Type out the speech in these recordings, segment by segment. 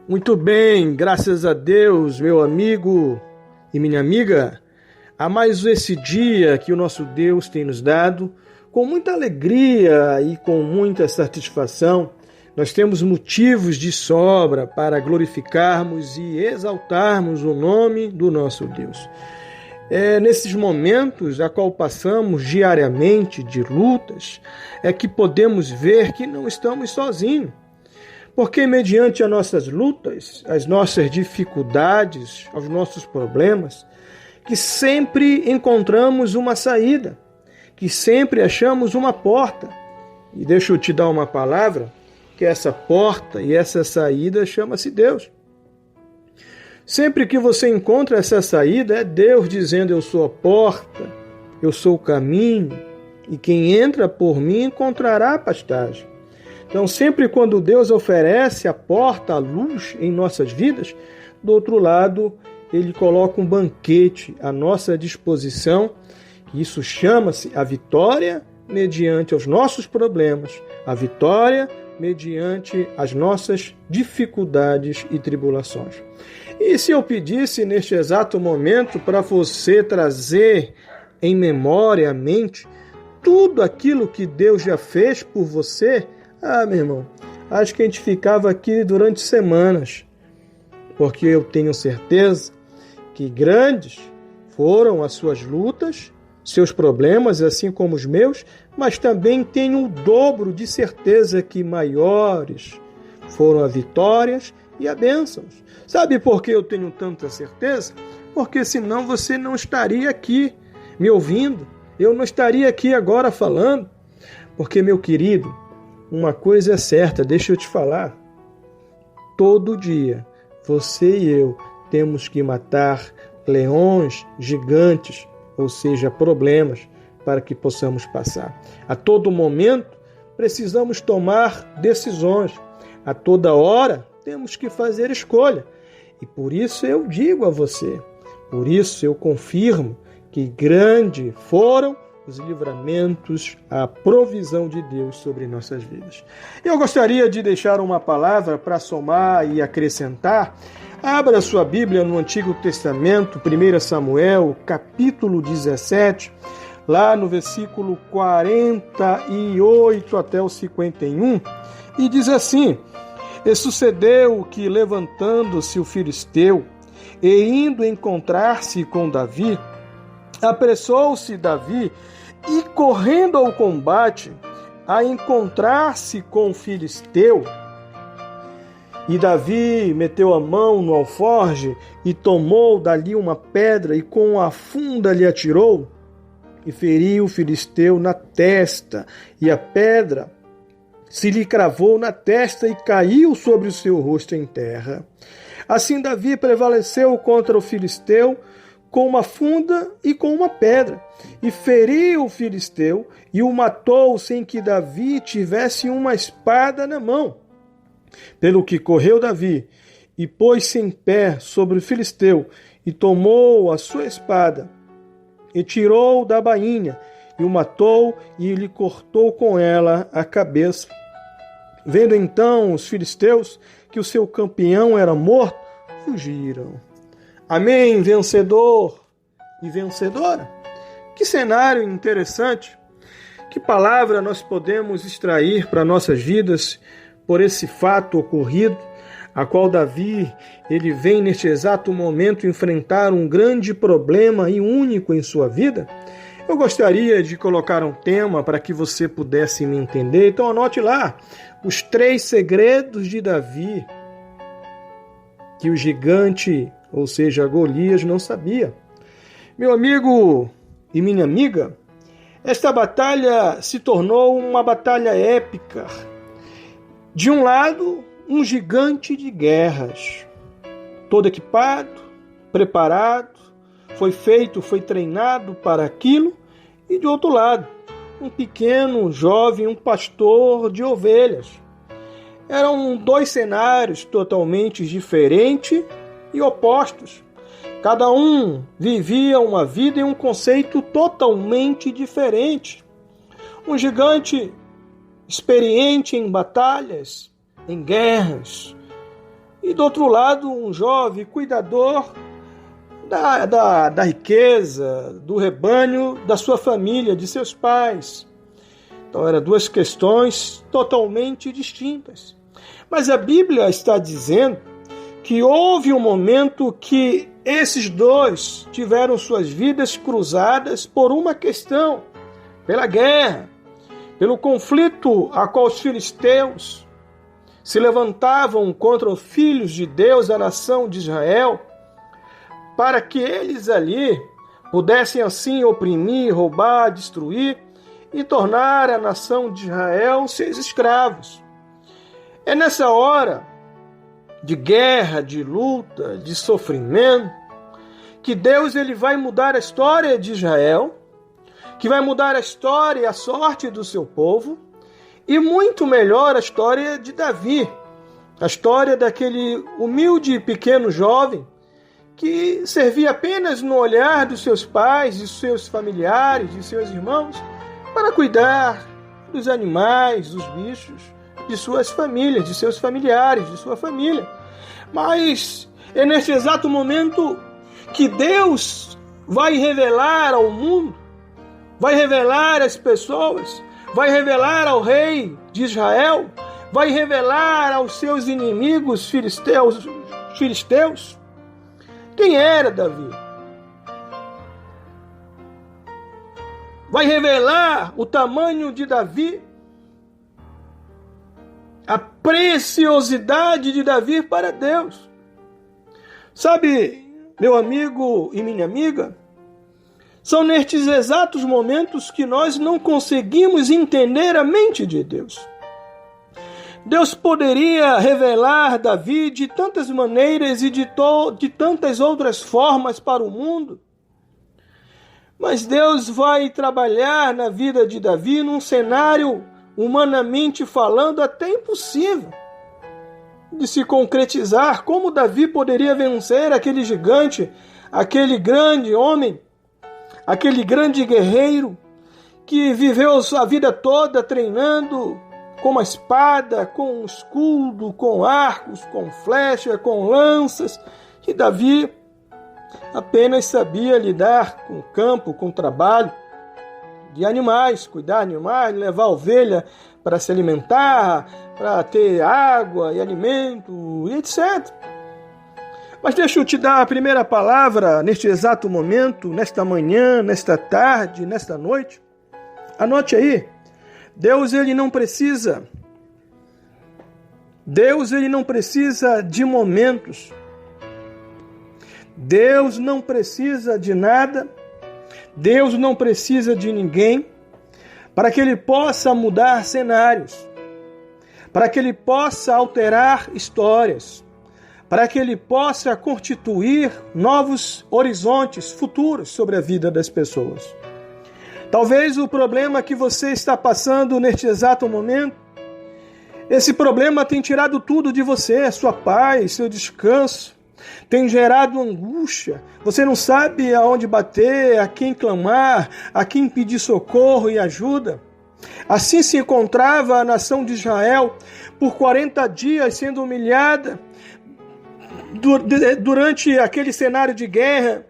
Muito bem, graças a Deus, meu amigo e minha amiga, a mais esse dia que o nosso Deus tem nos dado, com muita alegria e com muita satisfação, nós temos motivos de sobra para glorificarmos e exaltarmos o nome do nosso Deus. É nesses momentos a qual passamos diariamente de lutas, é que podemos ver que não estamos sozinhos. Porque mediante as nossas lutas, as nossas dificuldades, os nossos problemas, que sempre encontramos uma saída, que sempre achamos uma porta. E deixa eu te dar uma palavra, que essa porta e essa saída chama-se Deus. Sempre que você encontra essa saída, é Deus dizendo: eu sou a porta, eu sou o caminho, e quem entra por mim encontrará pastagem. Então, sempre quando Deus oferece a porta, a luz em nossas vidas, do outro lado, Ele coloca um banquete à nossa disposição. Isso chama-se a vitória mediante os nossos problemas, a vitória mediante as nossas dificuldades e tribulações. E se eu pedisse neste exato momento para você trazer em memória, à mente, tudo aquilo que Deus já fez por você, meu irmão, acho que a gente ficava aqui durante semanas, porque eu tenho certeza que grandes foram as suas lutas, seus problemas, assim como os meus, mas também tenho o dobro de certeza que maiores foram as vitórias e as bênçãos. Sabe por que eu tenho tanta certeza? Porque senão você não estaria aqui me ouvindo, eu não estaria aqui agora falando, porque, meu querido, uma coisa é certa, deixa eu te falar. Todo dia, você e eu temos que matar leões gigantes, ou seja, problemas, para que possamos passar. A todo momento, precisamos tomar decisões. A toda hora, temos que fazer escolha. E por isso eu digo a você, por isso eu confirmo que grande foram os livramentos, a provisão de Deus sobre nossas vidas. Eu gostaria de deixar uma palavra para somar e acrescentar. Abra sua Bíblia no Antigo Testamento, 1 Samuel, capítulo 17, lá no versículo 48 até o 51, e diz assim: E sucedeu que, levantando-se o filisteu e indo encontrar-se com Davi, apressou-se Davi e, correndo ao combate, a encontrar-se com o filisteu. E Davi meteu a mão no alforje e tomou dali uma pedra e com a funda lhe atirou e feriu o filisteu na testa, e a pedra se lhe cravou na testa e caiu sobre o seu rosto em terra. Assim Davi prevaleceu contra o filisteu com uma funda e com uma pedra, e feriu o filisteu e o matou sem que Davi tivesse uma espada na mão. Pelo que correu Davi e pôs-se em pé sobre o filisteu e tomou a sua espada e tirou da bainha e o matou e lhe cortou com ela a cabeça. Vendo então os filisteus que o seu campeão era morto, fugiram. Amém, vencedor e vencedora. Que cenário interessante. Que palavra nós podemos extrair para nossas vidas por esse fato ocorrido, a qual Davi, ele vem neste exato momento enfrentar um grande problema e único em sua vida? Eu gostaria de colocar um tema para que você pudesse me entender. Então anote lá, os 3 segredos de Davi, que o gigante, ou seja, Golias, não sabia. Meu amigo e minha amiga, esta batalha se tornou uma batalha épica. De um lado, um gigante de guerras, todo equipado, preparado, foi treinado para aquilo, e de outro lado, um pequeno jovem, um pastor de ovelhas. Eram 2 cenários totalmente diferentes e opostos. Cada um vivia uma vida e um conceito totalmente diferente. Um gigante experiente em batalhas, em guerras, e do outro lado um jovem cuidador da riqueza, do rebanho, da sua família, de seus pais. Então eram duas questões totalmente distintas. Mas a Bíblia está dizendo que houve um momento que esses dois tiveram suas vidas cruzadas por uma questão, pela guerra, pelo conflito a qual os filisteus se levantavam contra os filhos de Deus, a nação de Israel, para que eles ali pudessem assim oprimir, roubar, destruir e tornar a nação de Israel seus escravos. É nessa hora de guerra, de luta, de sofrimento, que Deus ele vai mudar a história de Israel, que vai mudar a história e a sorte do seu povo, e muito melhor a história de Davi, a história daquele humilde e pequeno jovem que servia apenas no olhar dos seus pais, de seus familiares, de seus irmãos, para cuidar dos animais, dos bichos, de suas famílias, de seus familiares, de sua família. Mas é nesse exato momento que Deus vai revelar ao mundo, vai revelar às pessoas, vai revelar ao rei de Israel, vai revelar aos seus inimigos filisteus, quem era Davi. Vai revelar o tamanho de Davi, a preciosidade de Davi para Deus. Sabe, meu amigo e minha amiga, são nestes exatos momentos que nós não conseguimos entender a mente de Deus. Deus poderia revelar Davi de tantas maneiras e de tantas outras formas para o mundo, mas Deus vai trabalhar na vida de Davi num cenário, humanamente falando, até impossível de se concretizar. Como Davi poderia vencer aquele gigante, aquele grande homem, aquele grande guerreiro que viveu a vida toda treinando com uma espada, com um escudo, com arcos, com flecha, com lanças. E Davi apenas sabia lidar com o campo, com o trabalho de animais, cuidar de animais, levar a ovelha para se alimentar, para ter água e alimento, e etc. Mas deixa eu te dar a primeira palavra neste exato momento, nesta manhã, nesta tarde, nesta noite. Anote aí. Deus ele não precisa de momentos. Deus não precisa de nada. Deus não precisa de ninguém para que ele possa mudar cenários, para que ele possa alterar histórias, para que ele possa constituir novos horizontes futuros sobre a vida das pessoas. Talvez o problema que você está passando neste exato momento, esse problema tem tirado tudo de você, sua paz, seu descanso, tem gerado angústia. Você não sabe aonde bater, a quem clamar, a quem pedir socorro e ajuda. Assim se encontrava a nação de Israel por 40 dias sendo humilhada durante aquele cenário de guerra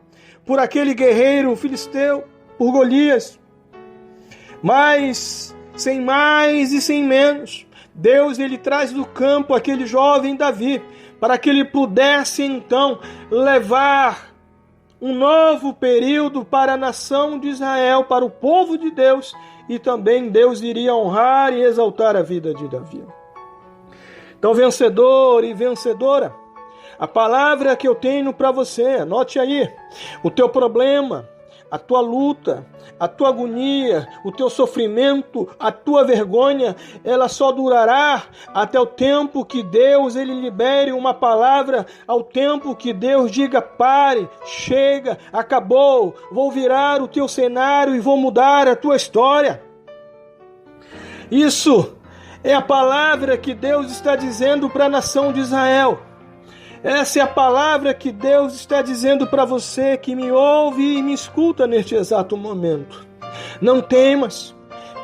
por aquele guerreiro filisteu, por Golias. Mas, sem mais e sem menos, Deus ele traz do campo aquele jovem Davi, para que ele pudesse então levar um novo período para a nação de Israel, para o povo de Deus, e também Deus iria honrar e exaltar a vida de Davi. Então, vencedor e vencedora, a palavra que eu tenho para você, anote aí, o teu problema, a tua luta, a tua agonia, o teu sofrimento, a tua vergonha, ela só durará até o tempo que Deus ele libere uma palavra, ao tempo que Deus diga: pare, chega, acabou, vou virar o teu cenário e vou mudar a tua história. Isso é a palavra que Deus está dizendo para a nação de Israel. Essa é a palavra que Deus está dizendo para você que me ouve e me escuta neste exato momento. Não temas,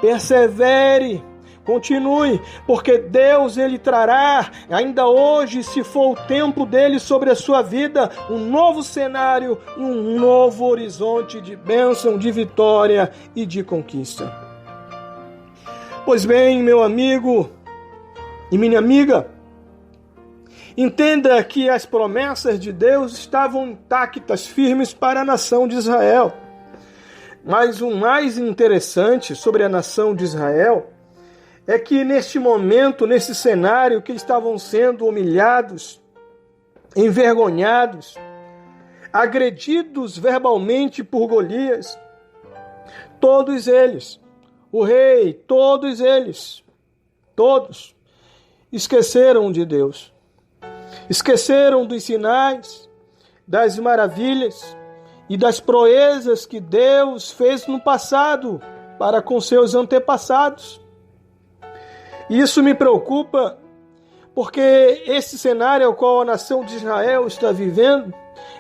persevere, Continue, porque Deus, Ele trará, ainda hoje, se for o tempo dele sobre a sua vida, um novo cenário e um novo horizonte de bênção, de vitória e de conquista. Pois bem, meu amigo e minha amiga, entenda que as promessas de Deus estavam intactas, firmes para a nação de Israel. Mas o mais interessante sobre a nação de Israel é que neste momento, nesse cenário que eles estavam sendo humilhados, envergonhados, agredidos verbalmente por Golias, todos eles, o rei, todos eles, todos, esqueceram de Deus. Esqueceram dos sinais, das maravilhas e das proezas que Deus fez no passado para com seus antepassados. Isso me preocupa, porque esse cenário ao qual a nação de Israel está vivendo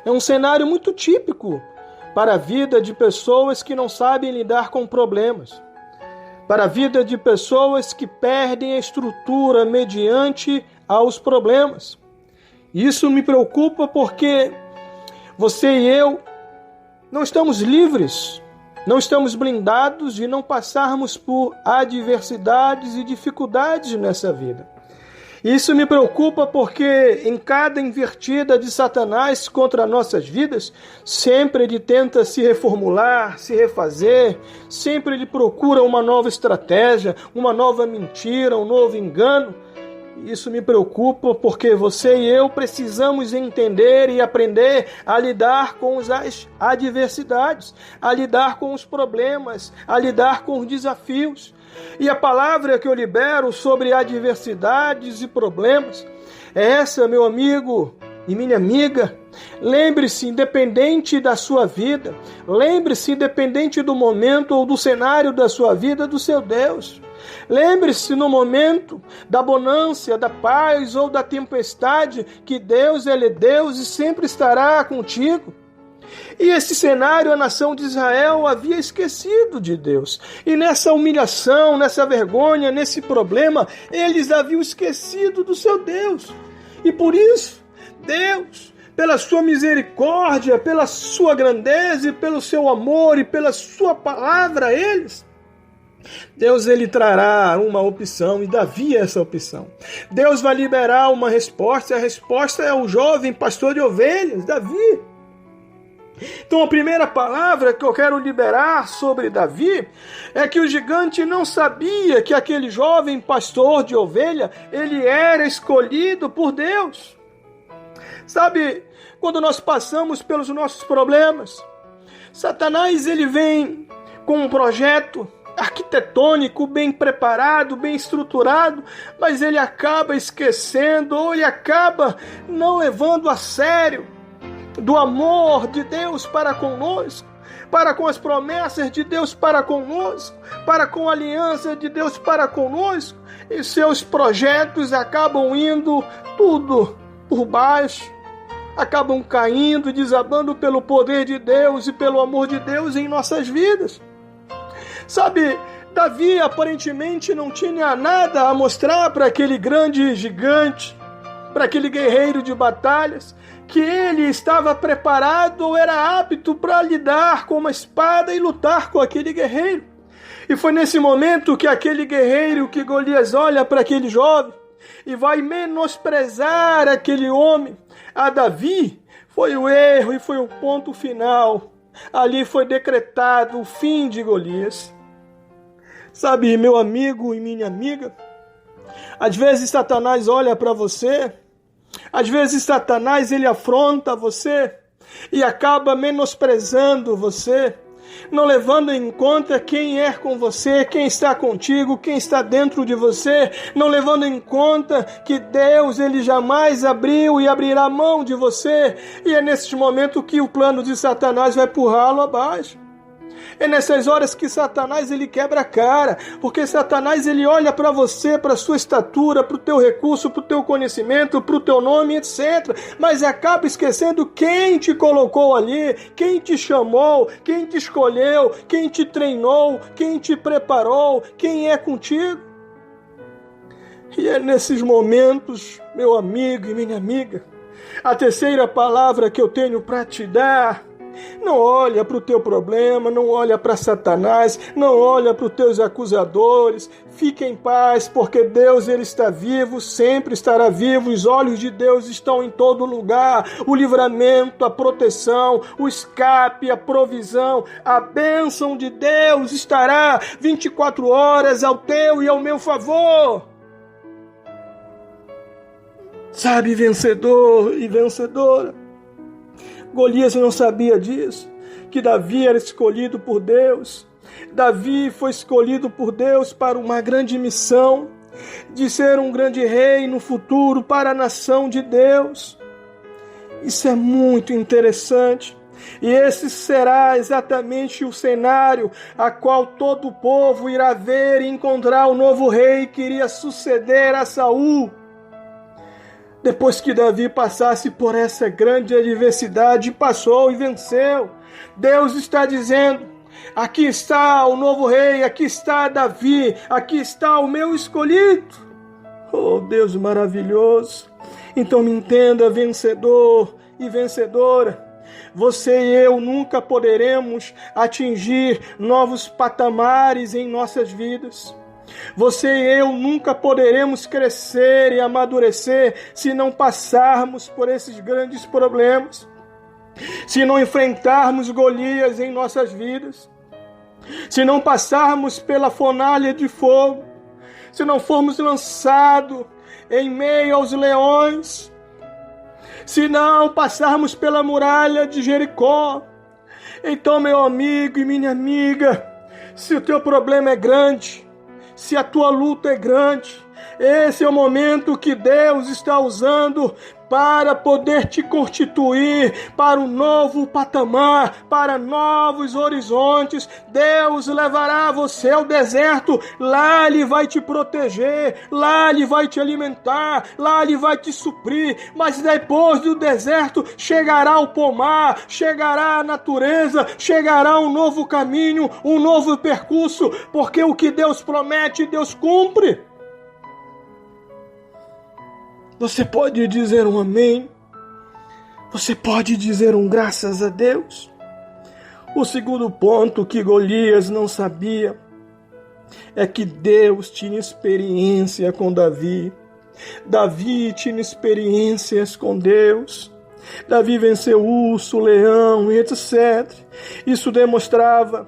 é um cenário muito típico para a vida de pessoas que não sabem lidar com problemas, para a vida de pessoas que perdem a estrutura mediante aos problemas. Isso me preocupa porque você e eu não estamos livres, não estamos blindados de não passarmos por adversidades e dificuldades nessa vida. Isso me preocupa porque em cada invertida de Satanás contra nossas vidas, sempre ele tenta se reformular, se refazer, sempre ele procura uma nova estratégia, uma nova mentira, um novo engano. Isso me preocupa porque você e eu precisamos entender e aprender a lidar com as adversidades, a lidar com os problemas, a lidar com os desafios. E a palavra que eu libero sobre adversidades e problemas é essa, meu amigo e minha amiga. Lembre-se, independente da sua vida, lembre-se, independente do momento ou do cenário da sua vida, do seu Deus. Lembre-se no momento da bonança, da paz ou da tempestade, que Deus, Ele é Deus e sempre estará contigo. E esse cenário, a nação de Israel havia esquecido de Deus. E nessa humilhação, nessa vergonha, nesse problema, eles haviam esquecido do seu Deus. E por isso, Deus, pela sua misericórdia, pela sua grandeza e pelo seu amor e pela sua palavra a eles, Deus, ele trará uma opção, e Davi é essa opção. Deus vai liberar uma resposta, e a resposta é o jovem pastor de ovelhas, Davi. Então a primeira palavra que eu quero liberar sobre Davi é que o gigante não sabia que aquele jovem pastor de ovelha, ele era escolhido por Deus. Sabe, quando nós passamos pelos nossos problemas, Satanás ele vem com um projeto arquitetônico, bem preparado, bem estruturado, mas ele acaba esquecendo ou ele acaba não levando a sério do amor de Deus para conosco, para com as promessas de Deus para conosco, para com a aliança de Deus para conosco, e seus projetos acabam indo tudo por baixo, acabam caindo, desabando pelo poder de Deus e pelo amor de Deus em nossas vidas. Sabe, Davi aparentemente não tinha nada a mostrar para aquele grande gigante, para aquele guerreiro de batalhas, que ele estava preparado ou era apto para lidar com uma espada e lutar com aquele guerreiro. E foi nesse momento que aquele guerreiro, que Golias olha para aquele jovem e vai menosprezar aquele homem. A Davi foi o erro e foi o ponto final. Ali foi decretado o fim de Golias. Sabe, meu amigo e minha amiga, às vezes Satanás olha para você, às vezes Satanás ele afronta você e acaba menosprezando você, não levando em conta quem é com você, quem está contigo, quem está dentro de você, não levando em conta que Deus ele jamais abriu e abrirá mão de você, e é nesse momento que o plano de Satanás vai empurrá-lo abaixo. É nessas horas que Satanás ele quebra a cara, porque Satanás ele olha para você, para a sua estatura, para o teu recurso, para o teu conhecimento, para o teu nome, etc. Mas acaba esquecendo quem te colocou ali, quem te chamou, quem te escolheu, quem te treinou, quem te preparou, quem é contigo. E é nesses momentos, meu amigo e minha amiga, a terceira palavra que eu tenho para te dar: não olha para o teu problema, não olha para Satanás, não olha para os teus acusadores. Fique em paz, porque Deus, Ele está vivo, sempre estará vivo. Os olhos de Deus estão em todo lugar. O livramento, a proteção, o escape, a provisão, a bênção de Deus estará 24 horas ao teu e ao meu favor. Sabe, vencedor e vencedora, Golias não sabia disso, que Davi era escolhido por Deus. Davi foi escolhido por Deus para uma grande missão, de ser um grande rei no futuro para a nação de Deus. Isso é muito interessante. E esse será exatamente o cenário a qual todo o povo irá ver e encontrar o novo rei que iria suceder a Saul. Depois que Davi passasse por essa grande adversidade, passou e venceu. Deus está dizendo: aqui está o novo rei, aqui está Davi, aqui está o meu escolhido. Oh, Deus maravilhoso! Então me entenda, vencedor e vencedora. Você e eu nunca poderemos atingir novos patamares em nossas vidas. Você e eu nunca poderemos crescer e amadurecer se não passarmos por esses grandes problemas, se não enfrentarmos Golias em nossas vidas, se não passarmos pela fornalha de fogo, se não formos lançados em meio aos leões, se não passarmos pela muralha de Jericó. Então, meu amigo e minha amiga, se o teu problema é grande, se a tua luta é grande, esse é o momento que Deus está usando para poder te constituir para um novo patamar, para novos horizontes. Deus levará você ao deserto, lá Ele vai te proteger, lá Ele vai te alimentar, lá Ele vai te suprir, mas depois do deserto chegará o pomar, chegará a natureza, chegará um novo caminho, um novo percurso, porque o que Deus promete, Deus cumpre. Você pode dizer um amém? Você pode dizer um graças a Deus? O segundo ponto que Golias não sabia é que Deus tinha experiência com Davi. Davi tinha experiências com Deus. Davi venceu urso, leão, etc. Isso demonstrava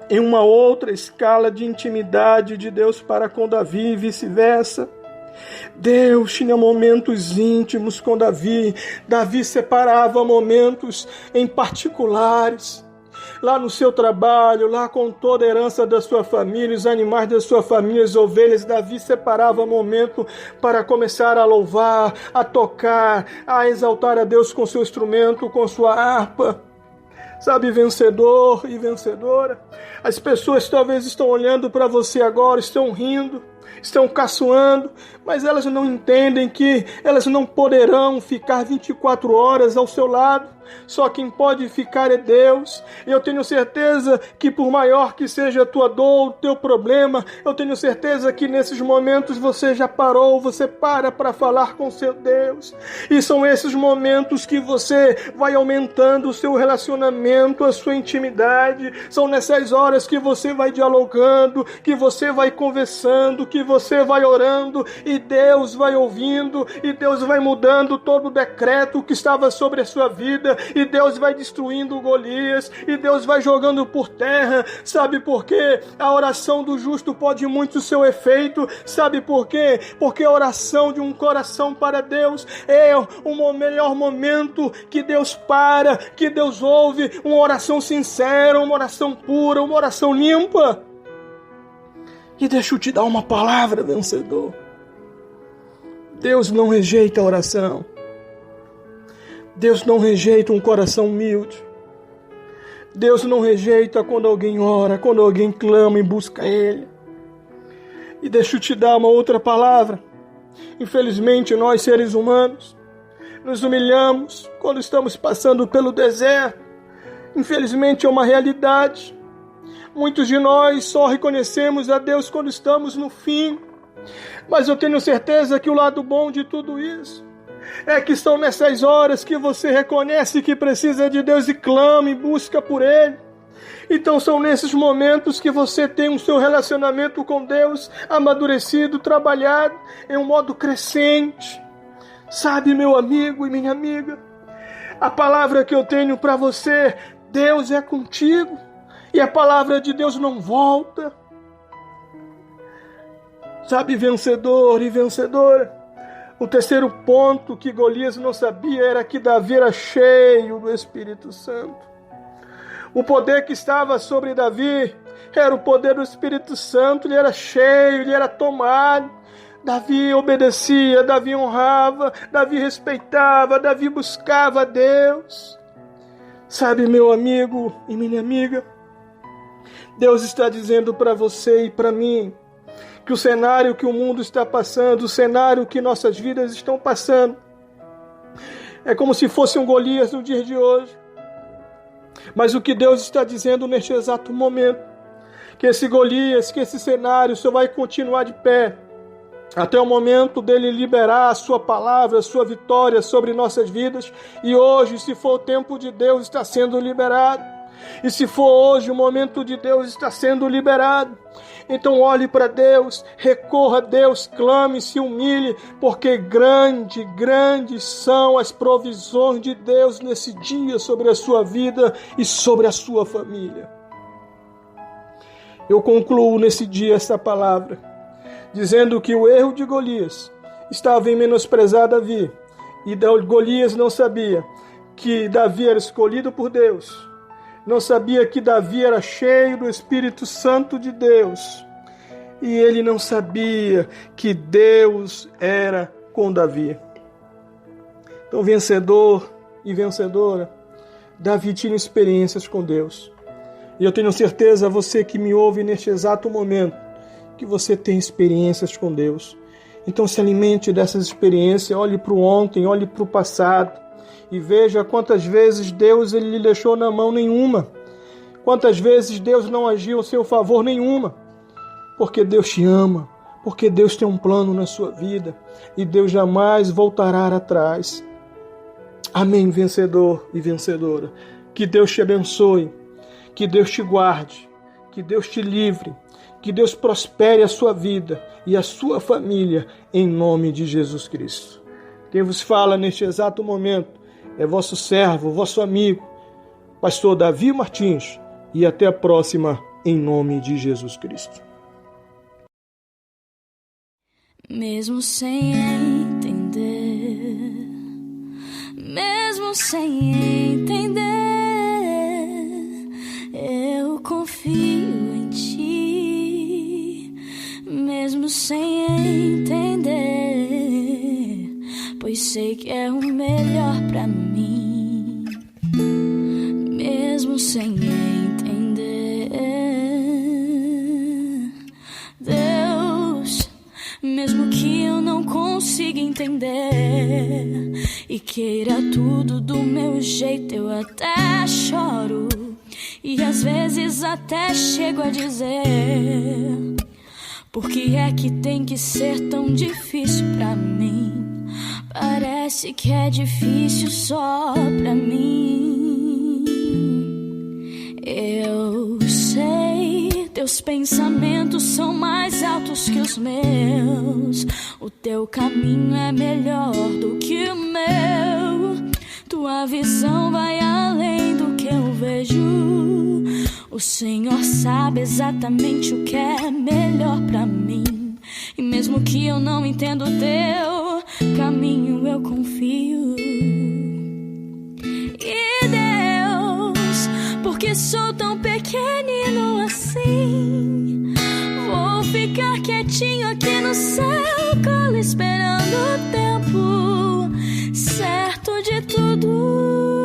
em uma outra escala de intimidade de Deus para com Davi e vice-versa. Deus tinha momentos íntimos com Davi. Davi separava momentos em particulares. Lá no seu trabalho, lá com toda a herança da sua família, os animais da sua família, as ovelhas, Davi separava momento para começar a louvar, a tocar, a exaltar a Deus com seu instrumento, com sua harpa. Sabe, vencedor e vencedora, as pessoas talvez estão olhando para você agora, estão rindo, estão caçoando, mas elas não entendem que elas não poderão ficar 24 horas ao seu lado. Só quem pode ficar é Deus. E eu tenho certeza que por maior que seja a tua dor, o teu problema, eu tenho certeza que nesses momentos você já parou, você para falar com seu Deus. E são esses momentos que você vai aumentando o seu relacionamento, a sua intimidade. São nessas horas que você vai dialogando, que você vai conversando, que você vai orando, e Deus vai ouvindo, e Deus vai mudando todo o decreto que estava sobre a sua vida, e Deus vai destruindo Golias, e Deus vai jogando por terra. Sabe por quê? A oração do justo pode muito seu efeito. Sabe por quê? Porque a oração de um coração para Deus é o melhor momento que Deus para, que Deus ouve, uma oração sincera, uma oração pura, uma oração limpa. E deixa eu te dar uma palavra, vencedor. Deus não rejeita a oração. Deus não rejeita um coração humilde. Deus não rejeita quando alguém ora, quando alguém clama e busca Ele. E deixa eu te dar uma outra palavra. Infelizmente, nós seres humanos nos humilhamos quando estamos passando pelo deserto. Infelizmente, é uma realidade. Muitos de nós só reconhecemos a Deus quando estamos no fim. Mas eu tenho certeza que o lado bom de tudo isso é que são nessas horas que você reconhece que precisa de Deus e clama e busca por Ele. Então são nesses momentos que você tem o seu relacionamento com Deus amadurecido, trabalhado em um modo crescente. Sabe, meu amigo e minha amiga, a palavra que eu tenho para você, Deus é contigo. E a palavra de Deus não volta. Sabe, vencedor e vencedora, o terceiro ponto que Golias não sabia era que Davi era cheio do Espírito Santo. O poder que estava sobre Davi era o poder do Espírito Santo, ele era cheio, ele era tomado. Davi obedecia, Davi honrava, Davi respeitava, Davi buscava a Deus. Sabe, meu amigo e minha amiga, Deus está dizendo para você e para mim que o cenário que o mundo está passando, o cenário que nossas vidas estão passando, é como se fosse um Golias no dia de hoje. Mas o que Deus está dizendo neste exato momento, que esse Golias, que esse cenário só vai continuar de pé até o momento dele liberar a sua palavra, a sua vitória sobre nossas vidas. E hoje, se for o tempo de Deus, está sendo liberado. E se for hoje o momento de Deus, está sendo liberado. Então olhe para Deus, recorra a Deus, clame, se humilhe, porque grandes são as provisões de Deus nesse dia sobre a sua vida e sobre a sua família. Eu concluo nesse dia essa palavra, dizendo que o erro de Golias estava em menosprezar Davi. E Golias não sabia que Davi era escolhido por Deus. Não sabia que Davi era cheio do Espírito Santo de Deus. E ele não sabia que Deus era com Davi. Então, vencedor e vencedora, Davi tinha experiências com Deus. E eu tenho certeza, você que me ouve neste exato momento, que você tem experiências com Deus. Então se alimente dessas experiências, olhe para o ontem, olhe para o passado e veja quantas vezes Deus ele lhe deixou na mão nenhuma. Quantas vezes Deus não agiu a seu favor nenhuma. Porque Deus te ama, porque Deus tem um plano na sua vida e Deus jamais voltará atrás. Amém, vencedor e vencedora. Que Deus te abençoe, que Deus te guarde, que Deus te livre, que Deus prospere a sua vida e a sua família, em nome de Jesus Cristo. Quem vos fala neste exato momento é vosso servo, vosso amigo, pastor Davi Martins, e até a próxima, em nome de Jesus Cristo. Mesmo sem entender, mesmo sem entender, eu confio em ti. Mesmo sem entender, pois sei que é o melhor pra mim. Mesmo sem entender, Deus, mesmo que eu não consiga entender e queira tudo do meu jeito, eu até choro e às vezes até chego a dizer: por que é que tem que ser tão difícil pra mim? Parece que é difícil só pra mim. Eu sei, teus pensamentos são mais altos que os meus. O teu caminho é melhor do que o meu. Tua visão vai além do que eu vejo. O Senhor sabe exatamente o que é melhor pra mim. E mesmo que eu não entenda o teu caminho, eu confio. E Deus, porque sou tão pequenino assim, vou ficar quietinho aqui no seu colo, esperando o tempo certo de tudo,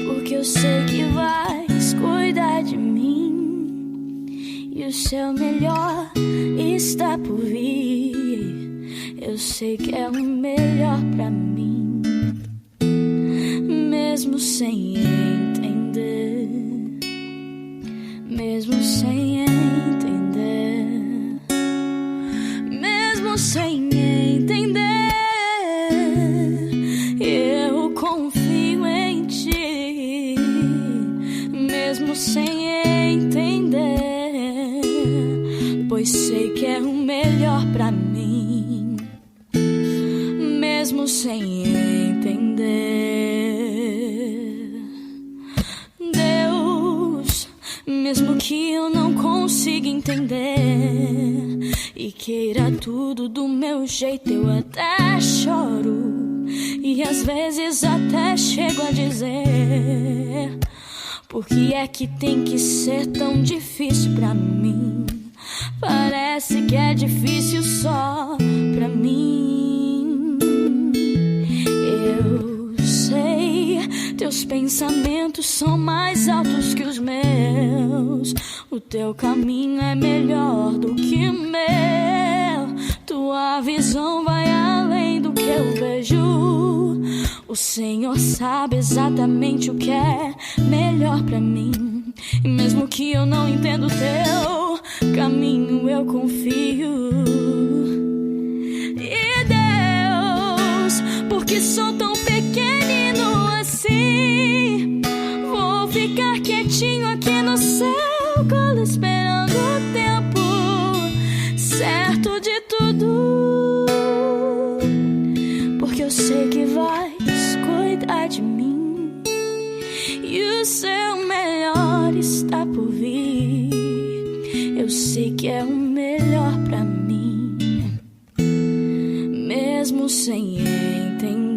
porque eu sei que vais cuidar de mim e o seu melhor está por vir. Eu sei que é o melhor pra mim, mesmo sem entender, mesmo sem entender. pois sei que é o melhor pra mim, mesmo sem entender. Deus, mesmo que eu não consiga entender e queira tudo do meu jeito, eu até choro e às vezes até chego a dizer: por que é que tem que ser tão difícil pra mim? Parece que é difícil só pra mim. Eu sei, teus pensamentos são mais altos que os meus. O teu caminho é melhor do que o meu. Tua visão vai além do que eu vejo. O Senhor sabe exatamente o que é melhor pra mim. E mesmo que eu não entenda o teu caminho, eu confio. E Deus, porque sou tão pequenino assim, vou ficar quietinho aqui no seu colo, esperando o tempo certo de tudo, porque eu sei que vais cuidar de mim e o seu melhor está por vir. Eu sei que é o melhor pra mim, mesmo sem entender.